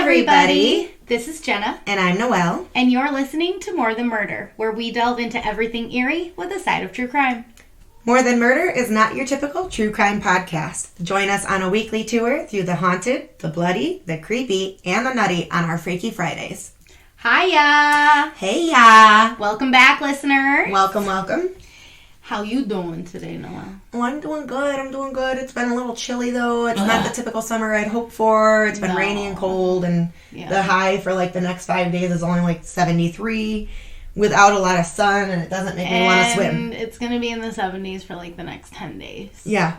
everybody. This is Jenna. And I'm Noelle. And you're listening to More Than Murder, where we delve into everything eerie with a side of true crime. More Than Murder is not your typical true crime podcast. Join us on a weekly tour through the haunted, the bloody, the creepy, and the nutty on our Freaky Fridays. Hiya! Hey ya! Welcome back, listeners. Welcome. How you doing today, Noelle? Oh, I'm doing good. It's been a little chilly, though. It's not the typical summer I'd hoped for. It's been rainy and cold, and the high for, the next 5 days is only, 73 without a lot of sun, and it doesn't make me want to swim. And it's going to be in the 70s for, the next 10 days. Yeah.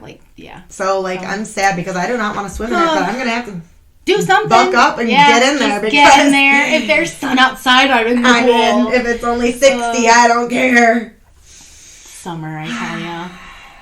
So, I'm sad because I do not want to swim in it, but I'm going to have to do something. Buck up and get in there. Because get in there. If there's sun outside, I'm in the pool. If it's only 60, I don't care. Summer, I tell ya.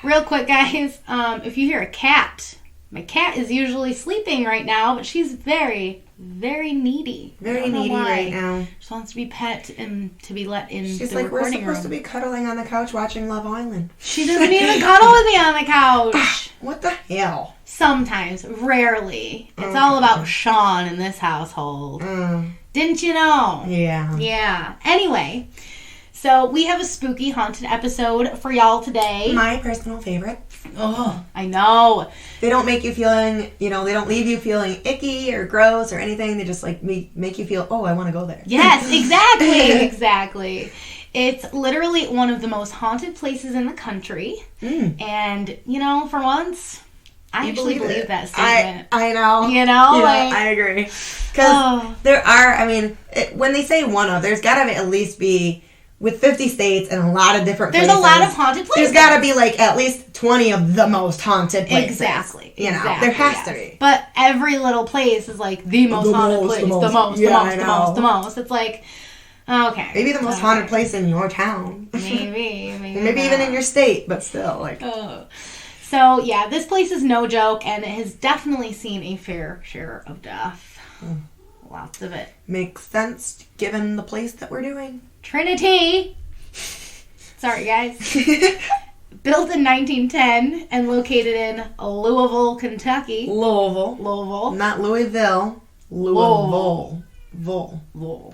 Real quick, guys, if you hear a cat, my cat is usually sleeping right now, but she's very, very needy. Very needy right now. She wants to be pet and to be let in She's the recording room. We're supposed to be cuddling on the couch watching Love Island. She doesn't even cuddle with me on the couch. What the hell? Sometimes, rarely. It's all about Sean in this household. Didn't you know? Yeah. Yeah. Anyway, so we have a spooky haunted episode for y'all today. My personal favorite. Oh, I know. They don't make you feeling, they don't leave you feeling icky or gross or anything. They just make you feel, I want to go there. Yes, exactly. It's literally one of the most haunted places in the country. And, for once, I actually believe that statement. I know. I agree. Because there are, when they say one of, there's got to at least be, with 50 states and a lot of different places. There's a lot of haunted places. There's got to be at least 20 of the most haunted places. Exactly. There has to be. But every little place is the most haunted place. The most. It's okay. Maybe the most haunted place in your town. Maybe even in your state, but still. So, this place is no joke, and it has definitely seen a fair share of death. Lots of it. Makes sense, given the place that we're doing. Trinity. Sorry, guys. Built in 1910 and located in Louisville, Kentucky. Louisville. Not Louisville. Louisville.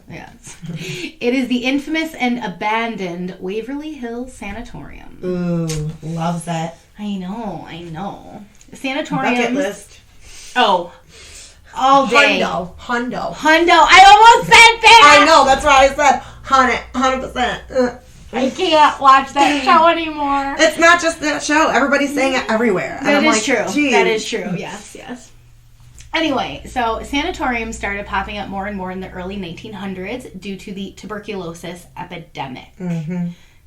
Yes. It is the infamous and abandoned Waverly Hills Sanatorium. Ooh, love that. I know. Sanatorium. Bucket list. Oh. All day. Hundo. I almost said that. I know. That's why I said 100%. I can't watch that show anymore. It's not just that show. Everybody's saying it everywhere. That is true. Geez. That is true. Yes. Anyway, so sanatoriums started popping up more and more in the early 1900s due to the tuberculosis epidemic.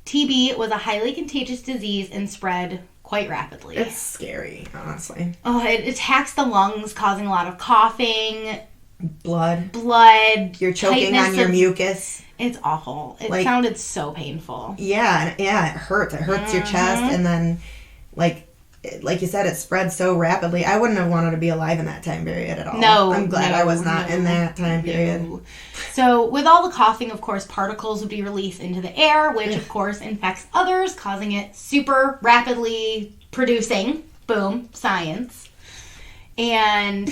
TB was a highly contagious disease and spread quite rapidly. It's scary, honestly. Oh, it attacks the lungs, causing a lot of coughing. Blood. You're choking on your mucus. It's awful. It sounded so painful. Yeah, it hurts. It hurts your chest, and then, like you said, it spread so rapidly. I wouldn't have wanted to be alive in that time period at all. No. I'm glad I was not in that time period. So, with all the coughing, of course, particles would be released into the air, which, of course, infects others, causing it super rapidly producing. Boom. Science. And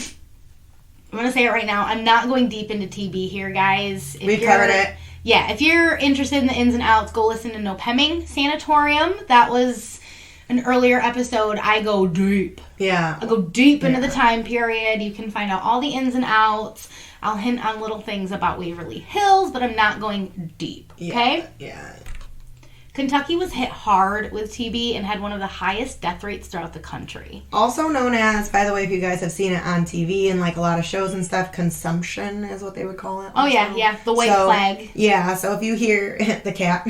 I'm going to say it right now. I'm not going deep into TB here, guys. We covered it. Yeah. If you're interested in the ins and outs, go listen to No Pemming Sanatorium. That was an earlier episode. I go deep. Yeah. I go deep into the time period. You can find out all the ins and outs. I'll hint on little things about Waverly Hills, but I'm not going deep. Okay? Yeah. Kentucky was hit hard with TB and had one of the highest death rates throughout the country. Also known as, by the way, if you guys have seen it on TV and a lot of shows and stuff, consumption is what they would call it. Oh, yeah, the white flag. Yeah, so if you hear the cat,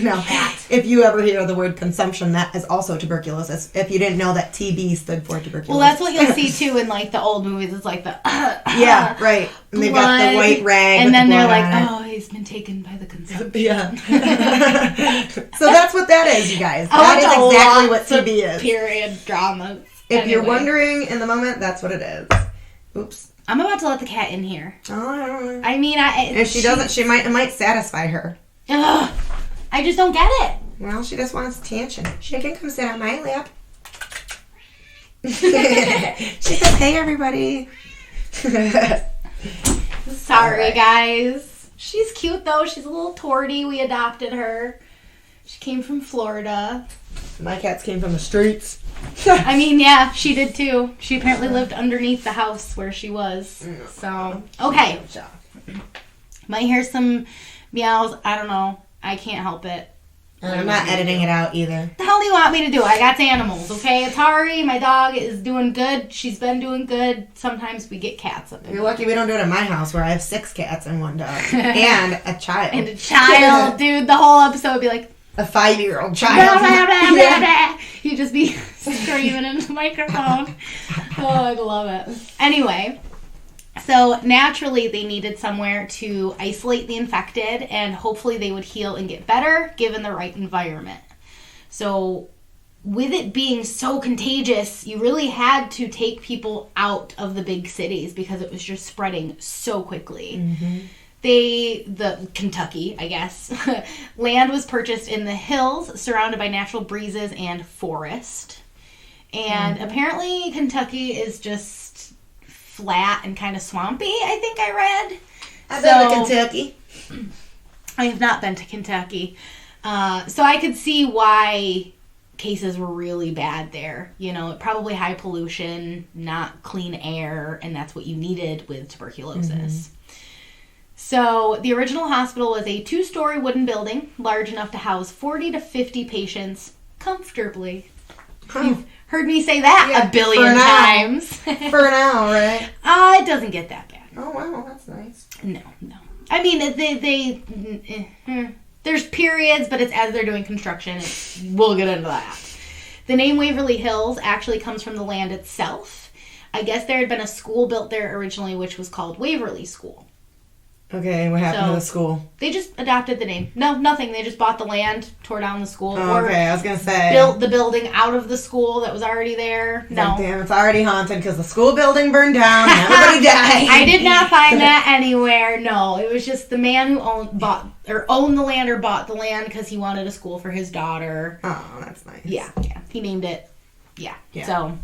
if you ever hear the word consumption, that is also tuberculosis. If you didn't know that TB stood for tuberculosis. Well, that's what you'll see too in the old movies. It's the yeah, right. And they've got the white rag, and then they're he's been taken by the consumption. Yeah. So that's what that is, you guys. That is exactly what TB is. Period drama. If you're wondering in the moment, that's what it is. Oops. I'm about to let the cat in here. Oh. I mean, if she doesn't, it might satisfy her. Ugh, I just don't get it. Well, she just wants attention. She can come sit on my lap. She says, "Hey, everybody." Sorry, guys. She's cute, though. She's a little tortie. We adopted her. She came from Florida. My cats came from the streets. I mean, yeah, she did, too. She apparently lived underneath the house where she was. So, okay. Might hear some meows. I don't know. I can't help it. And I'm not editing it out either. What the hell do you want me to do? I got animals, okay? Atari, my dog, is doing good. She's been doing good. Sometimes we get cats up there. You're lucky we don't do it at my house where I have 6 cats and 1 dog. And a child. And a child. Dude, the whole episode would be like... A 5-year-old child. Yeah. You'd just be screaming into the microphone. Oh, I'd love it. Anyway... So, naturally, they needed somewhere to isolate the infected, and hopefully they would heal and get better, given the right environment. So, with it being so contagious, you really had to take people out of the big cities because it was just spreading so quickly. Mm-hmm. The Kentucky, I guess, land was purchased in the hills, surrounded by natural breezes and forest. And apparently, Kentucky is just... flat and kind of swampy, I think I read. I've been to Kentucky. I have not been to Kentucky. So I could see why cases were really bad there. You know, probably high pollution, not clean air, and that's what you needed with tuberculosis. Mm-hmm. So the original hospital was a 2-story wooden building, large enough to house 40 to 50 patients comfortably. You've heard me say that a billion times. For now, right? It doesn't get that bad. Oh, wow, that's nice. No. I mean, there's periods, but it's as they're doing construction. We'll get into that. The name Waverly Hills actually comes from the land itself. I guess there had been a school built there originally, which was called Waverly School. Okay, what happened to the school? They just adopted the name. No, nothing. They just bought the land, tore down the school. Oh, okay, I was going to say. Built the building out of the school that was already there. No. Like, damn, it's already haunted because the school building burned down and everybody died. I did not find that anywhere. No, it was just the man who owned the land or bought the land because he wanted a school for his daughter. Oh, that's nice. Yeah. He named it. Yeah. So.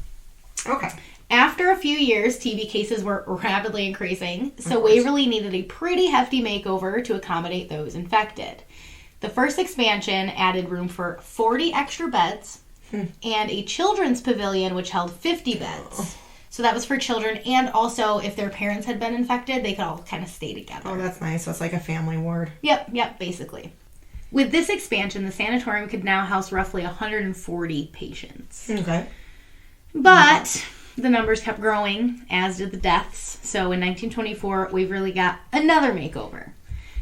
Okay. After a few years, TB cases were rapidly increasing, so Waverly needed a pretty hefty makeover to accommodate those infected. The first expansion added room for 40 extra beds and a children's pavilion which held 50 beds. So that was for children, and also if their parents had been infected, they could all kind of stay together. Oh, that's nice. So it's like a family ward. Yep, basically. With this expansion, the sanatorium could now house roughly 140 patients. Okay. But... the numbers kept growing, as did the deaths. So in 1924, Waverly got another makeover.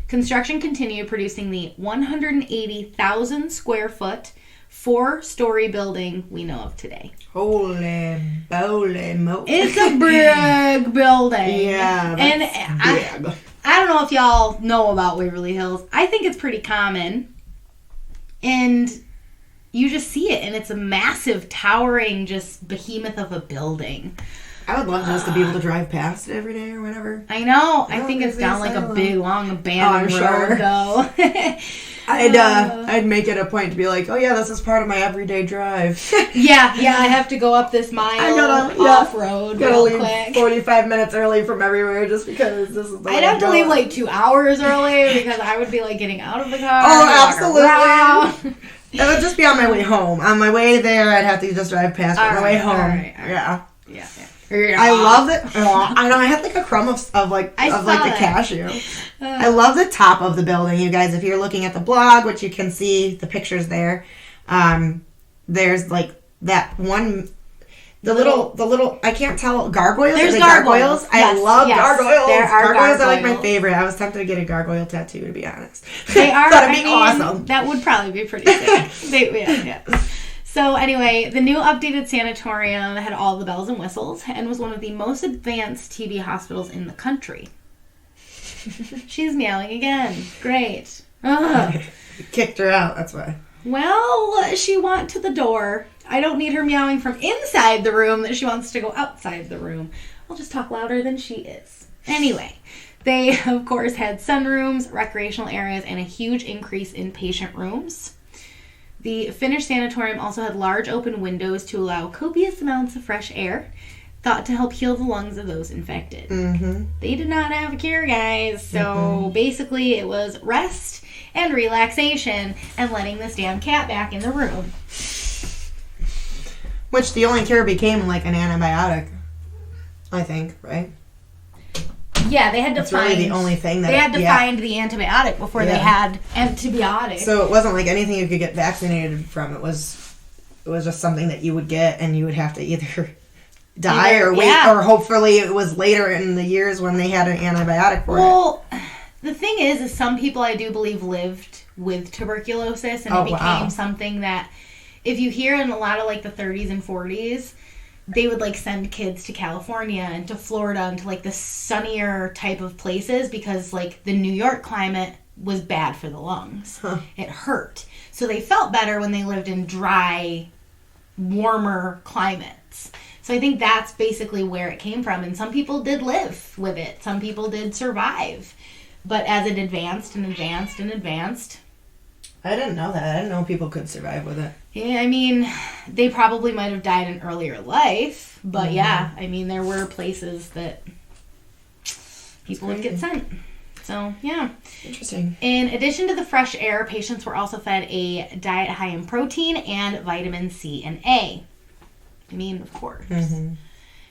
Construction continued, producing the 180,000 square foot, 4-story building we know of today. Holy moly. It's a big building. Yeah, that's and big. I don't know if y'all know about Waverly Hills. I think it's pretty common. And... you just see it, and it's a massive, towering, just behemoth of a building. I would love just to be able to drive past it every day or whatever. I know. I think it's down like a big, long, abandoned road, though. I'd make it a point to be like, oh yeah, this is part of my everyday drive. yeah, I have to go up this mile off-road real leave quick. 45 minutes early from everywhere just because this is the I'd have to leave like 2 hours early because I would be like getting out of the car. Oh, absolutely. It would just be on my way home. On my way there, I'd have to just drive past. On my way home, all right. Yeah. I love it. Oh, I know. I had like a crumb of the cashew. I love the top of the building, you guys. If you're looking at the blog, which you can see the pictures there, there's like that one. The little, I can't tell, gargoyles? There's gargoyles. Yes, I love gargoyles. There are gargoyles are like my favorite. I was tempted to get a gargoyle tattoo, to be honest. They are. That'd be awesome. That would probably be pretty sick. Yeah. So anyway, the new updated sanatorium had all the bells and whistles and was one of the most advanced TB hospitals in the country. She's meowing again. Great. Kicked her out, that's why. Well, she went to the door. I don't need her meowing from inside the room that she wants to go outside the room. I'll just talk louder than she is. Anyway, they, of course, had sunrooms, recreational areas, and a huge increase in patient rooms. The finished sanatorium also had large open windows to allow copious amounts of fresh air. thought to help heal the lungs of those infected. Mm-hmm. They did not have a cure, guys. So basically it was rest and relaxation and letting this damn cat back in the room. Which the only cure became like an antibiotic, I think, right? Yeah, they had to find... really the only thing that... They had to find the antibiotic before they had antibiotics. So it wasn't like anything you could get vaccinated from. It was just something that you would get, and you would have to either die or wait, or hopefully it was later in the years when they had an antibiotic for it. Well, the thing is some people I do believe lived with tuberculosis, and it became something that, if you hear in a lot of like the 30s and 40s, they would like send kids to California and to Florida and to like the sunnier type of places because like the New York climate was bad for the lungs. It hurt. So they felt better when they lived in dry, warmer climates. So I think that's basically where it came from. And some people did live with it. Some people did survive. But as it advanced and advanced and advanced... I didn't know that. I didn't know people could survive with it. Yeah, I mean, they probably might have died in earlier life. But yeah, I mean, there were places that people would get sent. So, yeah. Interesting. In addition to the fresh air, patients were also fed a diet high in protein and vitamin C and A. I mean, of course.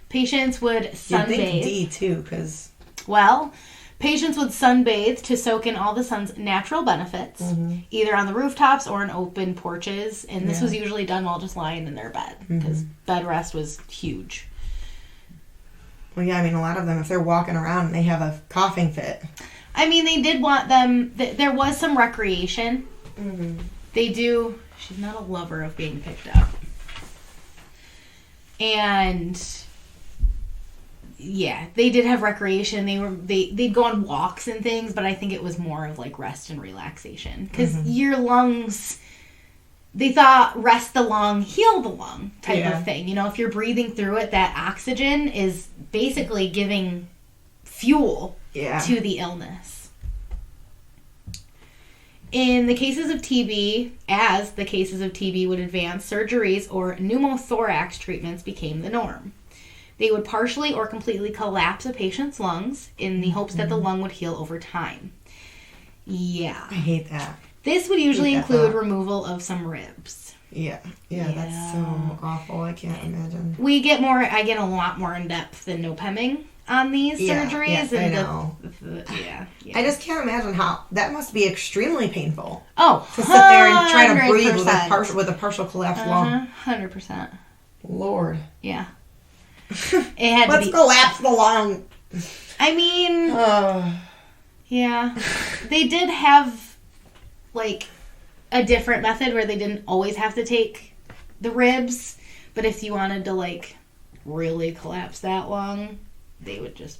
Patients would sunbathe. You'd think D, too, because... Well, patients would sunbathe to soak in all the sun's natural benefits, either on the rooftops or in open porches. And this was usually done while just lying in their bed, because bed rest was huge. Well, yeah, I mean, a lot of them, if they're walking around and they have a coughing fit... I mean, they did want them... There was some recreation. They do... She's not a lover of being picked up. And... Yeah, they did have recreation. They'd go on walks and things, but I think it was more of like rest and relaxation. Because your lungs... They thought rest the lung, heal the lung type of thing. You know, if you're breathing through it, that oxygen is basically giving fuel to the illness. In the cases of TB, as the cases of TB would advance, surgeries or pneumothorax treatments became the norm. They would partially or completely collapse a patient's lungs in the hopes that the lung would heal over time. Yeah. I hate that. This would usually include removal of some ribs. Yeah, that's so awful. I can't imagine. I get a lot more in depth than no pemming on these surgeries. I know. I just can't imagine how that must be extremely painful. Oh, to sit there and try to breathe with a partial collapsed lung. 100%. Lord. Yeah. It had Let's collapse the lung. I mean, yeah, they did have like a different method where they didn't always have to take the ribs, but if you wanted to like really collapse that lung, they would just...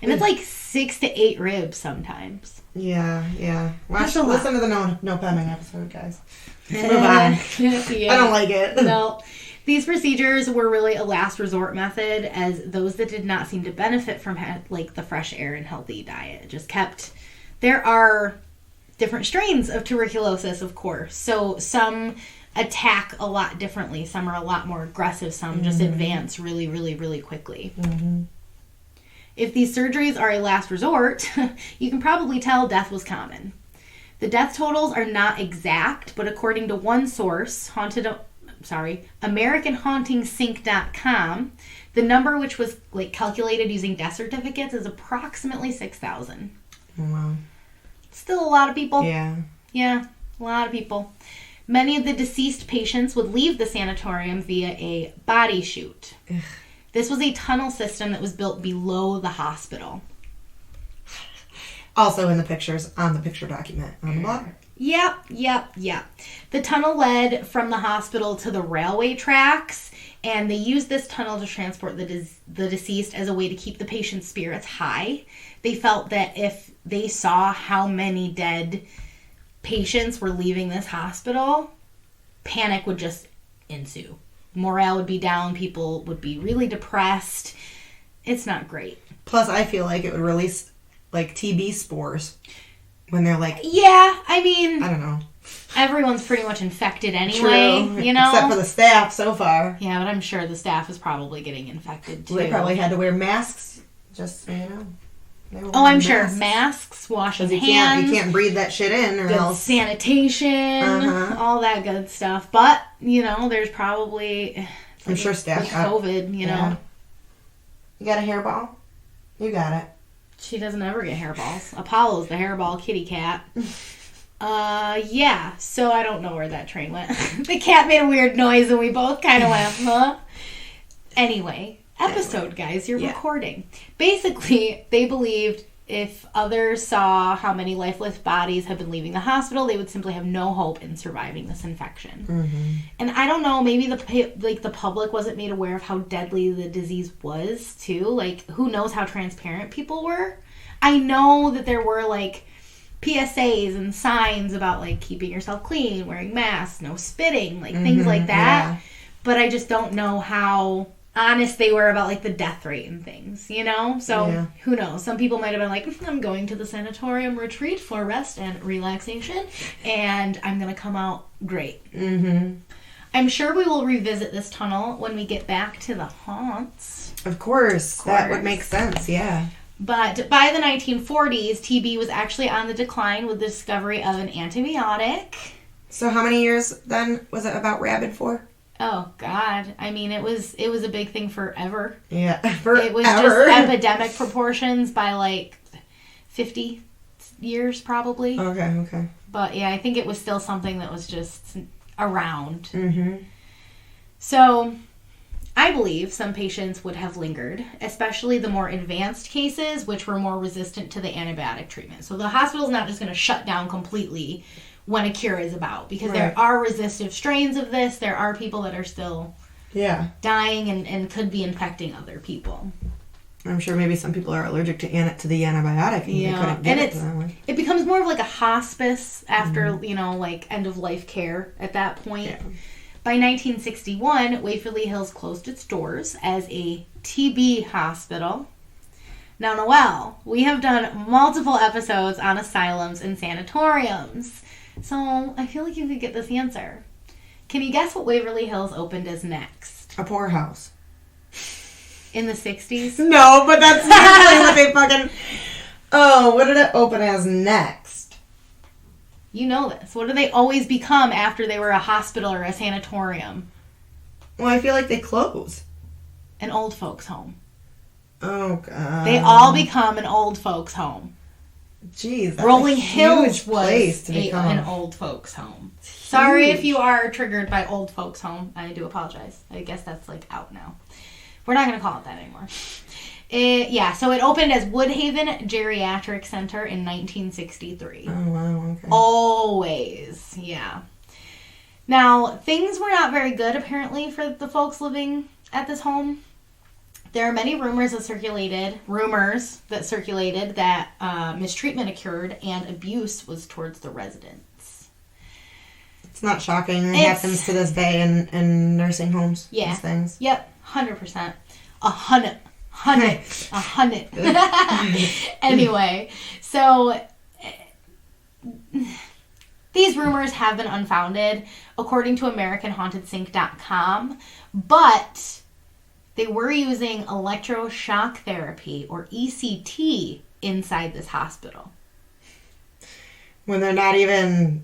And it's like 6 to 8 ribs sometimes. Yeah. Listen to the no pemming episode, guys. Let's move on. I don't like it. No. These procedures were really a last resort method, as those that did not seem to benefit from like the fresh air and healthy diet just kept... There are different strains of tuberculosis, of course. So some attack a lot differently. Some are a lot more aggressive. Some just advance really, really, really quickly. If these surgeries are a last resort, you can probably tell death was common. The death totals are not exact, but according to one source, AmericanHauntingSync.com, the number, which was like calculated using death certificates, is approximately 6,000. Wow. Still a lot of people. Yeah, a lot of people. Many of the deceased patients would leave the sanatorium via a body chute. Ugh. This was a tunnel system that was built below the hospital. Also in the pictures, on the picture document on the blog. Yep. The tunnel led from the hospital to the railway tracks, and they used this tunnel to transport the deceased as a way to keep the patient's spirits high. They felt that if they saw how many dead patients were leaving this hospital, panic would just ensue. Morale would be down. People would be really depressed. It's not great. Plus, I feel like it would release like TB spores when they're like... Yeah, I mean... I don't know. everyone's pretty much infected anyway. True. You know? Except for the staff so far. Yeah, but I'm sure the staff is probably getting infected too. They probably had to wear masks, just, you know. Oh, I'm sure. Masks, washing hands. You can't breathe that shit in or else. Sanitation, all that good stuff. But, you know, there's probably... I'm sure staff with COVID, you know. You got a hairball? You got it. She doesn't ever get hairballs. Apollo's the hairball kitty cat. Yeah. So I don't know where that train went. The cat made a weird noise and we both kind of went, huh? Anyway, guys, you're recording. Basically, they believed if others saw how many lifeless bodies had been leaving the hospital, they would simply have no hope in surviving this infection. Mm-hmm. And I don't know, maybe the public wasn't made aware of how deadly the disease was, too. Like, who knows how transparent people were? I know that there were, like, PSAs and signs about, like, keeping yourself clean, wearing masks, no spitting, like, things like that. Yeah. But I just don't know how honest they were about, like, the death rate and things, you know? So, who knows? Some people might have been like, I'm going to the Sanatorium retreat for rest and relaxation, and I'm going to come out great. Mm-hmm. I'm sure we will revisit this tunnel when we get back to the haunts. Of course. That would make sense, yeah. But by the 1940s, TB was actually on the decline with the discovery of an antibiotic. So how many years, then, was it about rabid for? Oh, God. I mean, it was a big thing forever. Yeah, forever. It was just epidemic proportions by, like, 50 years, probably. Okay. But, yeah, I think it was still something that was just around. Mm-hmm. So, I believe some patients would have lingered, especially the more advanced cases, which were more resistant to the antibiotic treatment. So, the hospital's not just going to shut down completely when a cure is about, because there are resistive strains of this. There are people that are still dying and could be infecting other people. I'm sure maybe some people are allergic to the antibiotic and they couldn't get it to them. It becomes more of like a hospice after, you know, like end of life care at that point. Yeah. By 1961, Waverly Hills closed its doors as a TB hospital. Now, Noelle, we have done multiple episodes on asylums and sanatoriums. So, I feel like you could get this answer. Can you guess what Waverly Hills opened as next? A poorhouse. In the 60s? No, but that's usually what they fucking... Oh, what did it open as next? You know this. What do they always become after they were a hospital or a sanatorium? Well, I feel like they close. An old folks' home. Oh, God. They all become an old folks' home. Jeez, that's Rolling a Hills huge place was to an old folks home. Sorry if you are triggered by old folks home. I do apologize. I guess that's like out now. We're not going to call it that anymore. So it opened as Woodhaven Geriatric Center in 1963. Oh, wow, okay. Always, yeah. Now, things were not very good apparently for the folks living at this home. There are many rumors that circulated that mistreatment occurred and abuse was towards the residents. It's not shocking. It happens to this day in nursing homes. Yeah. These things. Yep. 100%. 100. Anyway, so these rumors have been unfounded, according to AmericanHauntedSync.com, but they were using electroshock therapy, or ECT, inside this hospital. When they're not even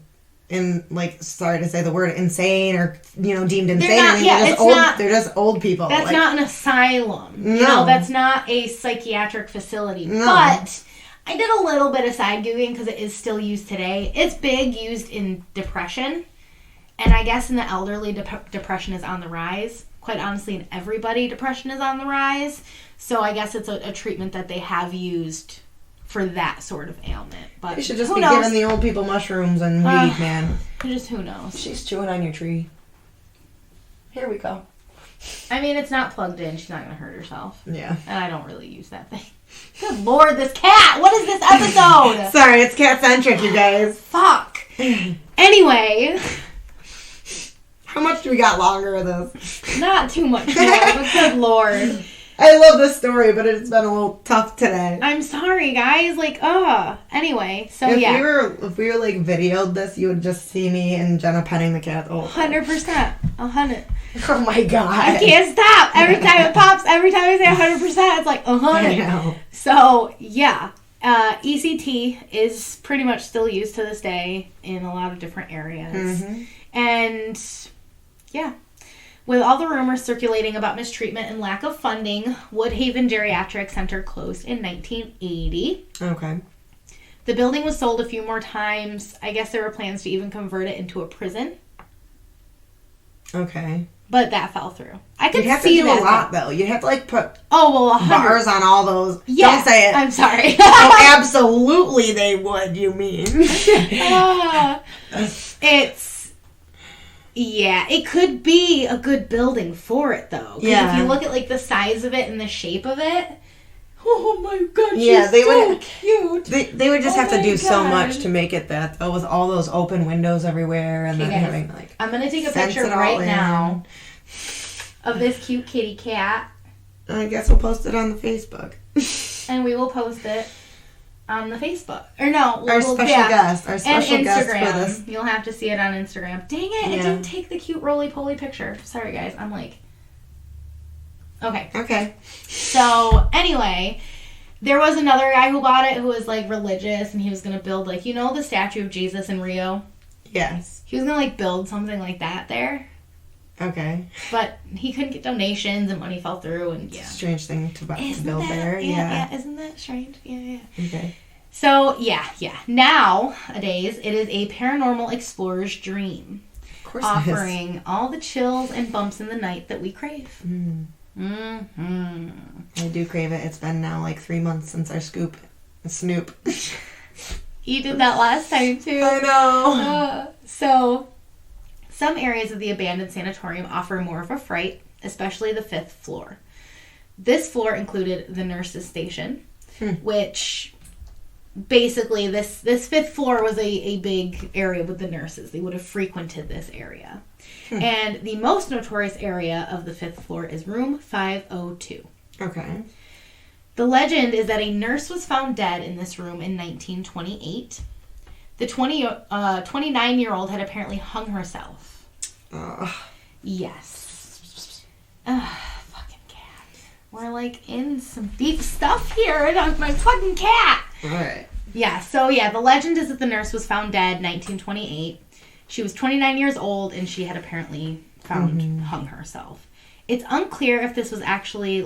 sorry to say the word, insane or, deemed insane. They're just old people. That's not an asylum. No. That's not a psychiatric facility. No. But I did a little bit of side Googling because it is still used today. It's big used in depression. And I guess in the elderly, depression is on the rise. Quite honestly, in everybody, depression is on the rise. So I guess it's a treatment that they have used for that sort of ailment. But you should just be giving the old people mushrooms and weed, man. Just who knows? She's chewing on your tree. Here we go. I mean, it's not plugged in. She's not going to hurt herself. Yeah. And I don't really use that thing. Good Lord, this cat! What is this episode? Sorry, it's cat-centric, you guys. Fuck. Anyway. How much do we got longer of this? Not too much more, but good Lord. I love this story, but it's been a little tough today. I'm sorry, guys. Anyway, so if we were like videoed this, you would just see me and Jenna petting the cat. 100%. 100. Oh my god. I can't stop. Every time it pops, every time I say 100%, it's like 100. I know. So, yeah. ECT is pretty much still used to this day in a lot of different areas. Mm-hmm. And, yeah. With all the rumors circulating about mistreatment and lack of funding, Woodhaven Geriatric Center closed in 1980. Okay. The building was sold a few more times. I guess there were plans to even convert it into a prison. Okay. But that fell through. I could see that. You'd have to do a lot, though. You'd have to, put bars on all those. Yeah, don't say it. I'm sorry. Oh, absolutely they would, you mean. Yeah, it could be a good building for it, though. Yeah. If you look at, the size of it and the shape of it, oh my god, cute. They would just have to do so much to make it that, with all those open windows everywhere and then having, I'm going to take a picture right now of this cute kitty cat. I guess we'll post it on the Facebook. And we will post it on the Facebook. Or no, our special guest for Instagram. this. You'll have to see it on Instagram. Dang it, I didn't take the cute roly-poly picture. Sorry, guys. I'm okay. Okay. So, anyway, there was another guy who bought it who was, religious, and he was going to build, the statue of Jesus in Rio? Yes. He was going to, build something like that there. Okay. But he couldn't get donations, and money fell through, and yeah. Strange thing to build there. Yeah, isn't that strange? Yeah. Okay. So, yeah. Nowadays, it is a paranormal explorer's dream. Of course offering all the chills and bumps in the night that we crave. Mm. Mm-hmm. I do crave it. It's been now 3 months since our snoop. You did that last time, too. I know. So, some areas of the abandoned sanatorium offer more of a fright, especially the 5th floor. This floor included the nurse's station, which basically this 5th floor was a big area with the nurses. They would have frequented this area. And the most notorious area of the 5th floor is room 502. Okay. The legend is that a nurse was found dead in this room in 1928. The 29-year-old had apparently hung herself. Yes. Fucking cat. We're in some deep stuff here and my fucking cat. Alright. Yeah, so the legend is that the nurse was found dead 1928. She was 29 years old and she had apparently hung herself. It's unclear if this was actually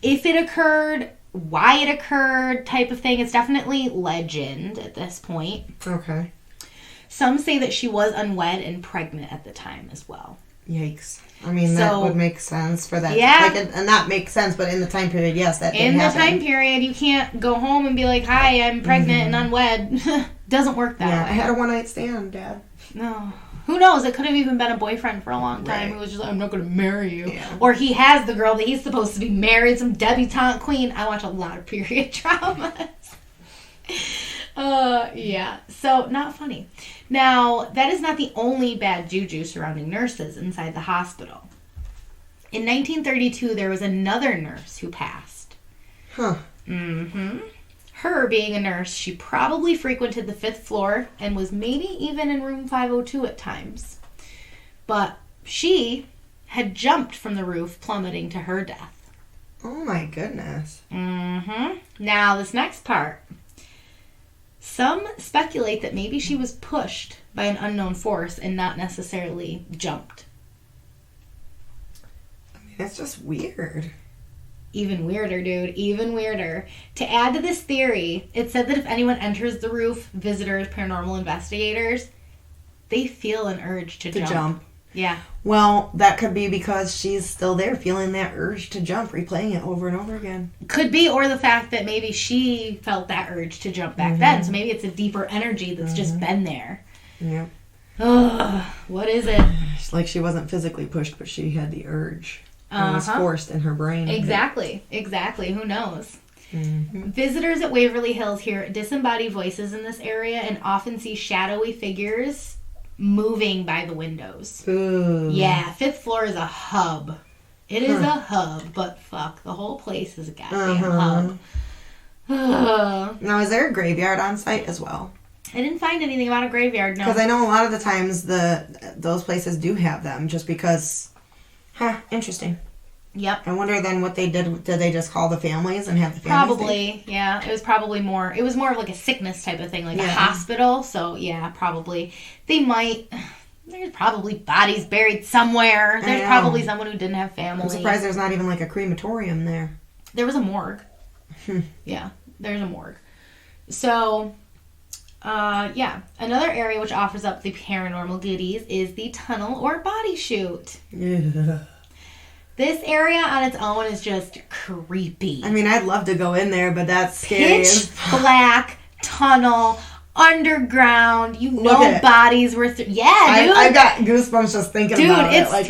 if it occurred, why it occurred type of thing. It's definitely legend at this point. Okay. Some say that she was unwed and pregnant at the time as well. Yikes. I mean, that would make sense for that. Yeah. And that makes sense, but in the time period, yes, that did happen. In the time period, you can't go home and be like, hi, I'm pregnant and unwed. Doesn't work that way. I had a one-night stand, Dad. No. Who knows? It could have even been a boyfriend for a long time who was just like, I'm not going to marry you. Yeah. Or he has the girl that he's supposed to be married, some debutante queen. I watch a lot of period dramas. Yeah. So, not funny. Now, that is not the only bad juju surrounding nurses inside the hospital. In 1932, there was another nurse who passed. Huh. Mm-hmm. Her being a nurse, she probably frequented the 5th floor and was maybe even in room 502 at times. But she had jumped from the roof, plummeting to her death. Oh my goodness. Mm-hmm. Now, this next part. Some speculate that maybe she was pushed by an unknown force and not necessarily jumped. I mean, that's just weird. Even weirder, dude. Even weirder. To add to this theory, it said that if anyone enters the roof, visitors, paranormal investigators, they feel an urge to jump. Yeah. Well, that could be because she's still there feeling that urge to jump, replaying it over and over again. Could be, or the fact that maybe she felt that urge to jump back then. So maybe it's a deeper energy that's just been there. Yeah. Ugh, what is it? It's like she wasn't physically pushed, but she had the urge. It was forced in her brain. Exactly. Who knows? Mm-hmm. Visitors at Waverly Hills hear disembodied voices in this area and often see shadowy figures moving by the windows. Ooh. Yeah, 5th floor is a hub It is a hub, but fuck, the whole place is a goddamn hub. Now, is there a graveyard on site as well? I didn't find anything about a graveyard, no. Because I know a lot of the times those places do have them just because... interesting. Yep. I wonder then what they did. Did they just call the families and have the families? Probably, yeah. It was probably more... It was more of like a sickness type of thing, like a hospital. So, yeah, probably. They might... There's probably bodies buried somewhere. There's probably someone who didn't have family. I'm surprised there's not even like a crematorium there. There was a morgue. Yeah, there's a morgue. So... another area which offers up the paranormal goodies is the tunnel or body chute. Yeah. This area on its own is just creepy. I mean, I'd love to go in there, but that's scary. Pitch black tunnel, underground. Bodies were dude. I've got goosebumps just thinking about it. Like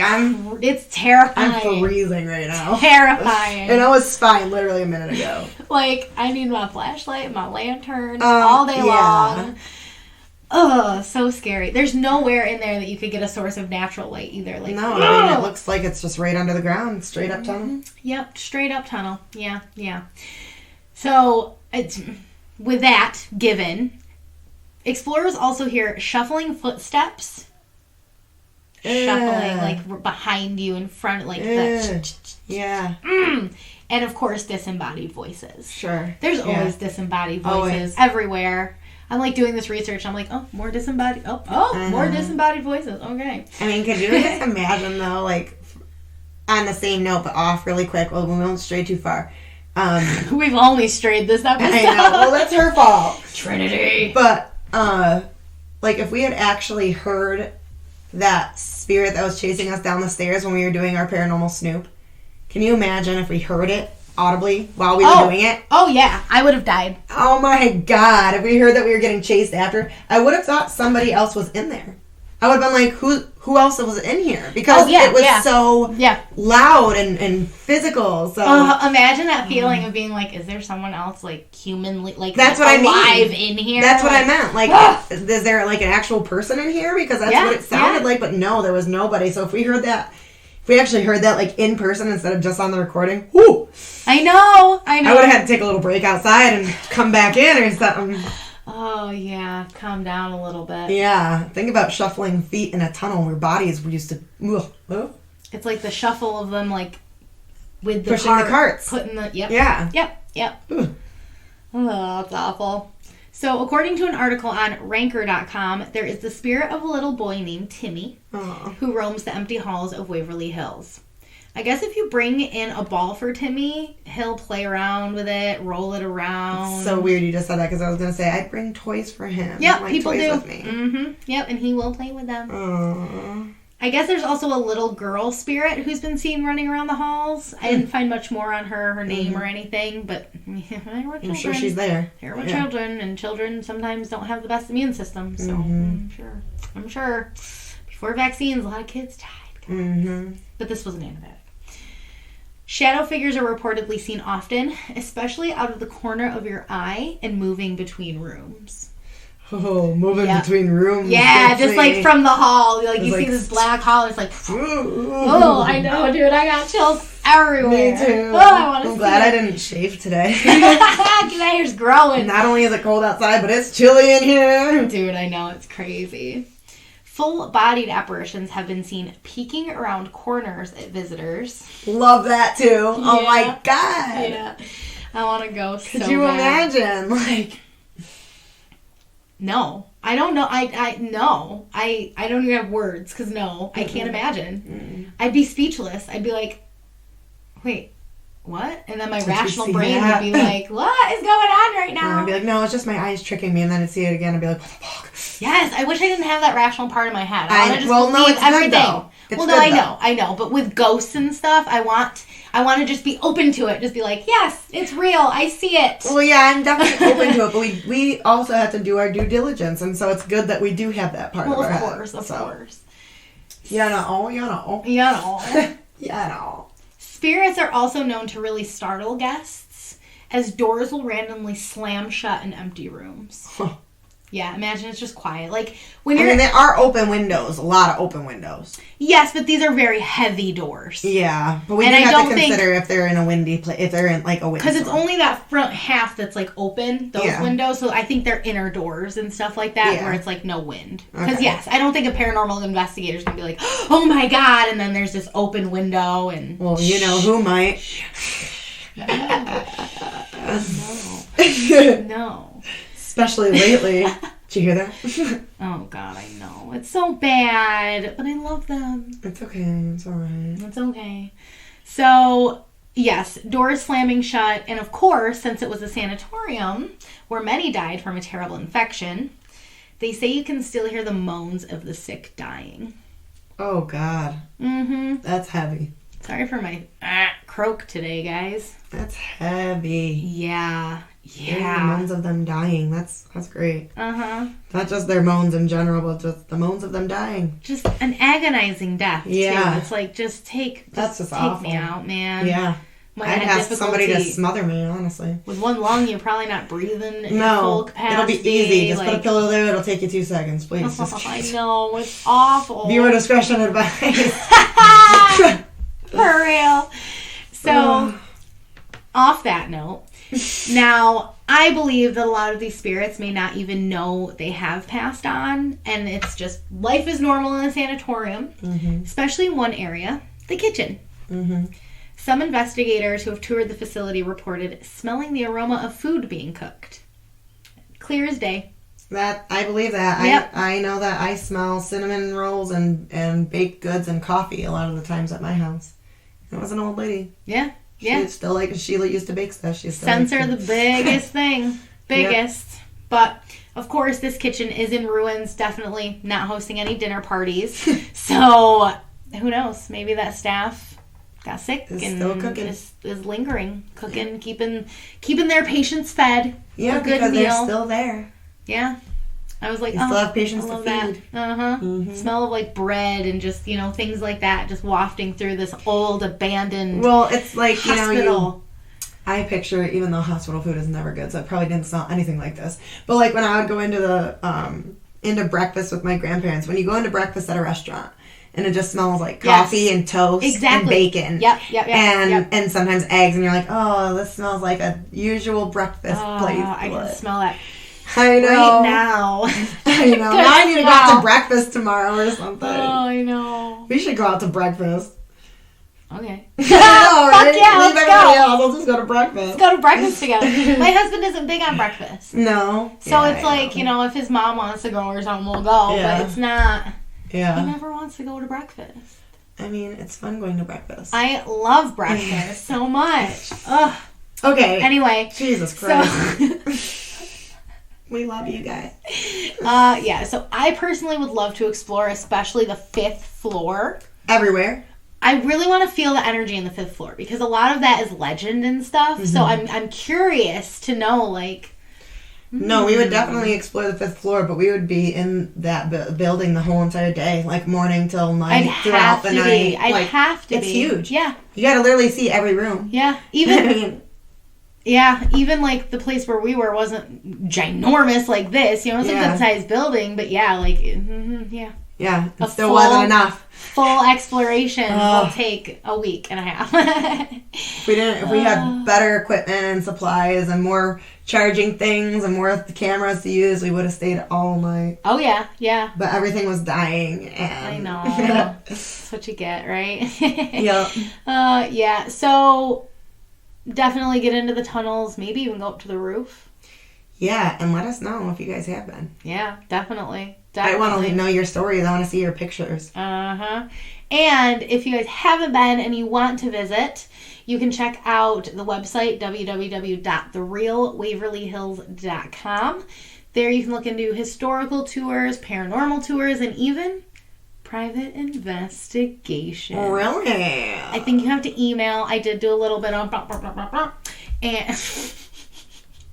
it's terrifying. I'm freezing right now. Terrifying. And I was fine literally a minute ago. Like, I need my flashlight and my lantern all day long. Ugh, so scary. There's nowhere in there that you could get a source of natural light either. Like, no, I mean, it looks like it's just right under the ground, straight up tunnel. Yep, straight up tunnel. Yeah. So, with that given, explorers also hear shuffling footsteps. Shuffling, like, behind you, in front, like that. Yeah. And, of course, disembodied voices. Sure. There's always disembodied voices everywhere. I'm, like, doing this research. I'm like, more disembodied. More disembodied voices. Okay. I mean, could you just imagine, though, like, on the same note, but off really quick. Well, we won't stray too far. We've only strayed this episode. I know. Well, that's her fault. Trinity. But, like, if we had actually heard that spirit that was chasing us down the stairs when we were doing our paranormal snoop, can you imagine if we heard it audibly while we were doing it? Oh, yeah. I would have died. Oh, my God. If we heard that we were getting chased after, I would have thought somebody else was in there. I would have been like, who else was in here? Because it was so loud and physical. So imagine that feeling of being like, is there someone else, like, humanly, like, that's what alive in here? That's what I meant. Like, is there, like, an actual person in here? Because that's what it sounded like. But no, there was nobody. So if we actually heard that, like, in person instead of just on the recording, whoo! I know. I would have had to take a little break outside and come back in or something. Oh, yeah. Calm down a little bit. Yeah. Think about shuffling feet in a tunnel where bodies were used to... It's like the shuffle of them, like, with the pushing the carts. Putting the... Yep. Yeah. Yep. Oh, that's awful. So, according to an article on Ranker.com, there is the spirit of a little boy named Timmy who roams the empty halls of Waverly Hills. I guess if you bring in a ball for Timmy, he'll play around with it, roll it around. It's so weird you just said that because I was going to say I'd bring toys for him. Yep, people toys do. With me. Mm-hmm. Yep, and he will play with them. I guess there's also a little girl spirit who's been seen running around the halls. I didn't find much more on her name or anything, but I'm sure she's there. There were children, and children sometimes don't have the best immune system, so I'm sure. Before vaccines, a lot of kids died. But this wasn't antibiotic. Shadow figures are reportedly seen often, especially out of the corner of your eye and moving between rooms. Oh, moving between rooms. Yeah, just like from the hall. Like you see this black hall, it's like, oh, I know, dude. I got chills everywhere. Me too. Oh, I want to see. I'm glad I didn't shave today. My hair's growing. Not only is it cold outside, but it's chilly in here. Dude, I know. It's crazy. Full-bodied apparitions have been seen peeking around corners at visitors. Love that, too. Yeah. Oh, my God. Yeah. I want to go so Could you imagine? Like... No. I don't know. No. I don't even have words, because no. I can't imagine. I'd be speechless. I'd be like, wait, what? And then my rational brain would be like, what is going on right now? I'd be like, no, it's just my eyes tricking me. And then I'd see it again and be like, what the fuck? Yes, I wish I didn't have that rational part of my head. I want to just believe it's everything. Good, though. It's good, I know. But with ghosts and stuff, I want to just be open to it. Just be like, yes, it's real. I see it. Well, yeah, I'm definitely open to it. But we also have to do our due diligence. And so it's good that we do have that part of our head. Of course. You know. Spirits are also known to really startle guests, as doors will randomly slam shut in empty rooms. Yeah, imagine it's just quiet. Like, when you're... there are open windows. A lot of open windows. Yes, but these are very heavy doors. Yeah, but we do have to consider if they're in a windy place, if they're in, like, a window. Because it's only that front half that's, like, open, those windows. So I think they're inner doors and stuff like that where it's, like, no wind. Because, yes, I don't think a paranormal investigator's going to be like, oh, my God, and then there's this open window and... Well, you know who might. No. Especially lately. Did you hear that? Oh, God, I know. It's so bad, but I love them. It's okay. It's all right. It's okay. So, yes, doors slamming shut. And, of course, since it was a sanatorium where many died from a terrible infection, they say you can still hear the moans of the sick dying. Oh, God. Mm-hmm. That's heavy. Sorry for my croak today, guys. That's heavy. Yeah. Yeah. The moans of them dying. That's great. Uh-huh. Not just their moans in general, but just the moans of them dying. Just an agonizing death, too. It's like, just take awful. me out, man. Yeah. I'd ask somebody to smother me, honestly. With one lung, you're probably not breathing in full capacity. It'll be easy. Just put a pillow there. It'll take you 2 seconds, please. I know. It's awful. Viewer discretion advised. For real. So, off that note, now, I believe that a lot of these spirits may not even know they have passed on, and it's just life is normal in a sanatorium, especially in one area, the kitchen. Mm-hmm. Some investigators who have toured the facility reported smelling the aroma of food being cooked. Clear as day. That I believe that. Yep. I know that I smell cinnamon rolls and baked goods and coffee a lot of the times at my house. It was an old lady. Yeah. Sheila used to bake stuff. Scents are the biggest thing. Biggest. Yep. But, of course, this kitchen is in ruins. Definitely not hosting any dinner parties. So, who knows? Maybe that staff got sick and still cooking. Is lingering. Cooking, keeping their patients fed. Yeah, because they're still there. Yeah. I was like, still have patients to feed. That. Smell of like bread and just, things like that just wafting through this old abandoned it's like, hospital. I picture it, even though hospital food is never good, so it probably didn't smell anything like this. But like when I would go into into breakfast with my grandparents, when you go into breakfast at a restaurant and it just smells like coffee and toast and bacon. Yep. And sometimes eggs, and you're like, oh, this smells like a usual breakfast place. I can smell that. I know. Right now. I know. Now I need to go out to breakfast tomorrow or something. Oh, I know. We should go out to breakfast. Okay. I know, right? Fuck yeah, Leave everybody else. Let's just go to breakfast. Let's go to breakfast together. My husband isn't big on breakfast. No. So it's like, if his mom wants to go or something, we'll go. Yeah. But it's not. Yeah. He never wants to go to breakfast. I mean, it's fun going to breakfast. I love breakfast so much. Ugh. Okay. Anyway. Jesus Christ. We love you guys. So I personally would love to explore, especially the 5th floor. Everywhere. I really want to feel the energy in the 5th floor because a lot of that is legend and stuff. Mm-hmm. So I'm curious to know, like. No, we would definitely explore the 5th floor, but we would be in that building the whole entire day, like morning till night, throughout the night. I'd have to be. It's huge. Yeah. You got to literally see every room. Yeah. Even like the place where we were wasn't ginormous like this. It was a good sized building, but yeah, it still wasn't enough. Full exploration will take a week and a half. If we had better equipment and supplies and more charging things and more cameras to use, we would have stayed all night. Oh yeah. But everything was dying, and I know. That's what you get, right? Yep. So definitely get into the tunnels. Maybe even go up to the roof. Yeah, and let us know if you guys have been. Yeah, definitely. I want to know your stories. I want to see your pictures. And if you guys haven't been and you want to visit, you can check out the website, www.therealwaverlyhills.com. There you can look into historical tours, paranormal tours, and even private investigation. Really? I think you have to email. I did do a little bit on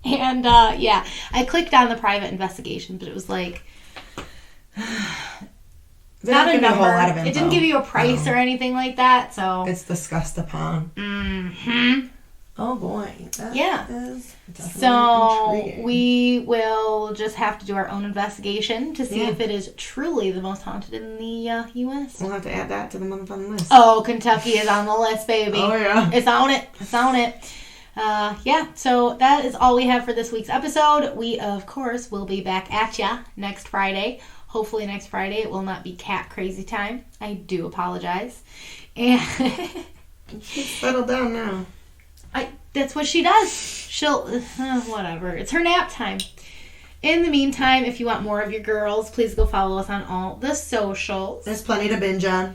and I clicked on the private investigation, but it was like not a number. It didn't give you a price or anything like that, so it's discussed upon. Oh boy. Yeah. So intriguing. we will just have to do our own investigation to see Yeah. if it is truly the most haunted in the U.S. We'll have to add that to the motherfucking list. Oh, Kentucky is on the list, baby. Oh, yeah. It's on it. It's on it. Yeah, so that is all we have for this week's episode. We, of course, will be back at ya next Friday. Hopefully next Friday it will not be cat crazy time. I do apologize. And Settle down now. that's what she does. She'll, whatever. It's her nap time. In the meantime, if you want more of your girls, please go follow us on all the socials. There's plenty to binge on.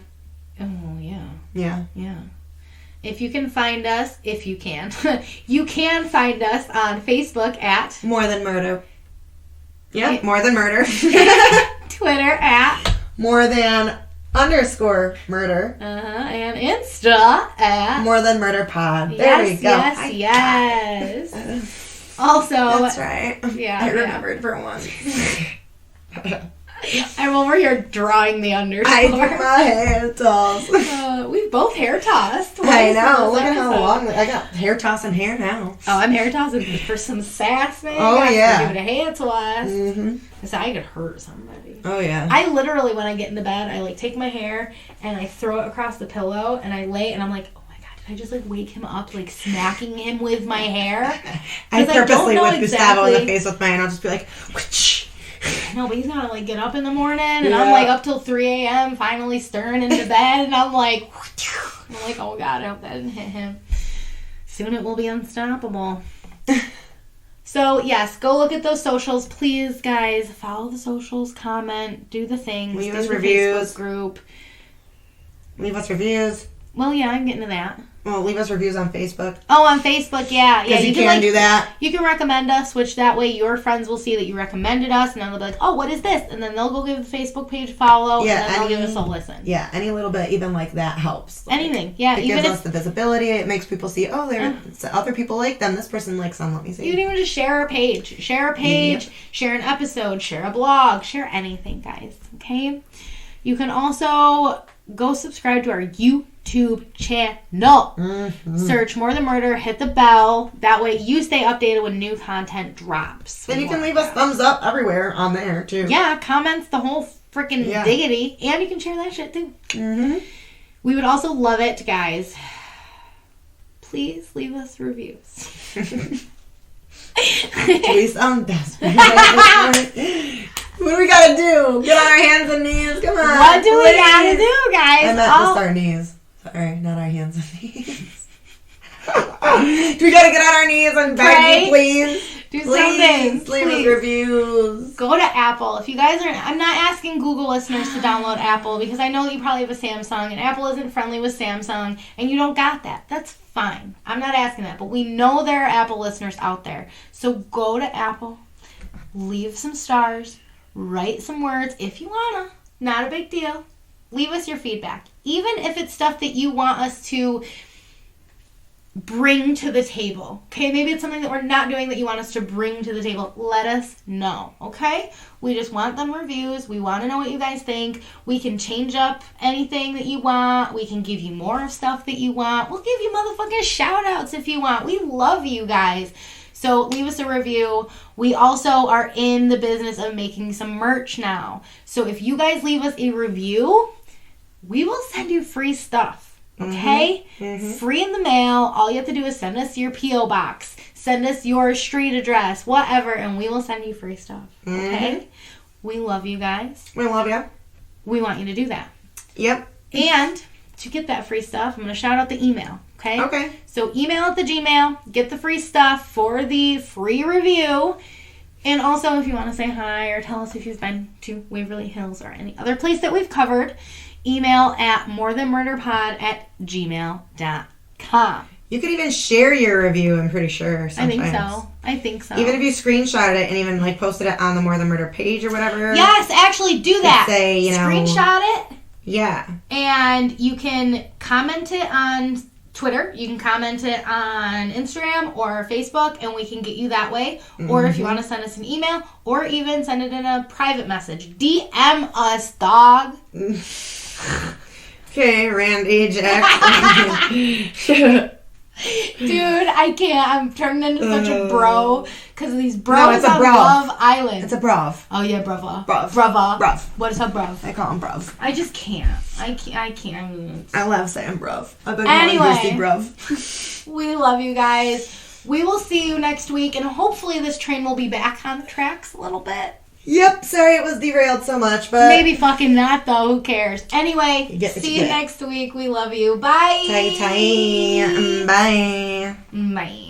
Oh, yeah. Yeah. Yeah. If you can find us, if you can, you can find us on Facebook at More Than Murder. Yeah, More Than Murder. Twitter at More Than _murder. And Insta at More Than Murder Pod. There we go. Yes. Also, that's right. Yeah, I remembered for once. I'm over here drawing the underscore. I do my hair toss. We both hair tossed. I know. Look at how long I got hair tossing hair now. Oh, I'm hair tossing for some sass, man. Oh, yeah. Give it a hand toss. Mm-hmm. So I could hurt somebody. Oh, yeah. I literally, when I get into bed, I take my hair and I throw it across the pillow and I lay and I'm like, oh my God, did I just wake him up smacking him with my hair? I purposely know whip Gustavo in the face with mine. I'll just be like, whoosh. No, but he's gotta get up in the morning and I'm up till 3 a.m. finally stirring into bed and I'm like, oh God, I hope that didn't hit him. Soon it will be unstoppable. So yes, go look at those socials, please, guys. Follow the socials, comment, do the things. Leave do us the reviews. Facebook group. Leave us reviews. Well, yeah, I'm getting to that. Well, leave us reviews on Facebook. Oh, on Facebook, yeah. Because you can do that. You can recommend us, which that way your friends will see that you recommended us, and then they'll be like, oh, what is this? And then they'll go give the Facebook page a follow, and then they'll give us a listen. Yeah, any little bit, even that helps. Anything, yeah. It gives us the visibility. It makes people see, other people like them. This person likes them. Let me see. You can even just share a page. Share an episode, share a blog, share anything, guys, okay? You can also go subscribe to our YouTube channel. Mm-hmm. Search More Than Murder, hit the bell. That way you stay updated when new content drops. Then you can leave us thumbs up everywhere on there, too. Yeah, comments, the whole freaking diggity. And you can share that shit, too. Mm-hmm. We would also love it, guys. Please leave us reviews. We sound desperate. What do we gotta do? Get on our hands and knees. Come on. What do we gotta do, guys? I meant just our knees. Sorry, not our hands and knees. Do we gotta get on our knees and beg you, please? Do something. Leave us reviews. Go to Apple. If you guys are... I'm not asking Google listeners to download Apple because I know that you probably have a Samsung and Apple isn't friendly with Samsung and you don't got that. That's fine. I'm not asking that. But we know there are Apple listeners out there. So go to Apple. Leave some stars. Write some words if you wanna. Not a big deal. Leave us your feedback. Even if it's stuff that you want us to bring to the table. Okay, maybe it's something that we're not doing that you want us to bring to the table. Let us know, okay? We just want them reviews. We want to know what you guys think. We can change up anything that you want. We can give you more of stuff that you want. We'll give you motherfucking shout outs if you want. We love you guys. So leave us a review. We also are in the business of making some merch now. So if you guys leave us a review, we will send you free stuff. Okay? Mm-hmm. Free in the mail. All you have to do is send us your P.O. box. Send us your street address, whatever, and we will send you free stuff. Okay? Mm-hmm. We love you guys. We love you. We want you to do that. Yep. And to get that free stuff, I'm going to shout out the email. Okay? Okay. So email at the Gmail. Get the free stuff for the free review. And also, if you want to say hi or tell us if you've been to Waverly Hills or any other place that we've covered, email at morethanmurderpod@gmail.com. You could even share your review, I'm pretty sure, sometimes. I think so. Even if you screenshotted it and even posted it on the More Than Murder page or whatever. Yes, actually do that. Say, screenshot it. Yeah. And you can comment it on Twitter. You can comment it on Instagram or Facebook, and we can get you that way. Mm-hmm. Or if you want to send us an email, or even send it in a private message. DM us, dog. Okay, Rand Ajax. Dude, I can't. I'm turning into such a bro because of these bros No, it's a on bruv. Love Island. It's a bruv. Oh, yeah, brava. Bruv. Brava. Bruv. What is a bruv? I call him bruv. I just can't. I can't. I love saying bruv. I've been Anyway. calling Christy bruv. We love you guys. We will see you next week, and hopefully this train will be back on the tracks a little bit. Yep, sorry it was derailed so much, but... Maybe fucking not, though. Who cares? Anyway, see you get. next week. We love you. Bye. Bye. Bye. Bye.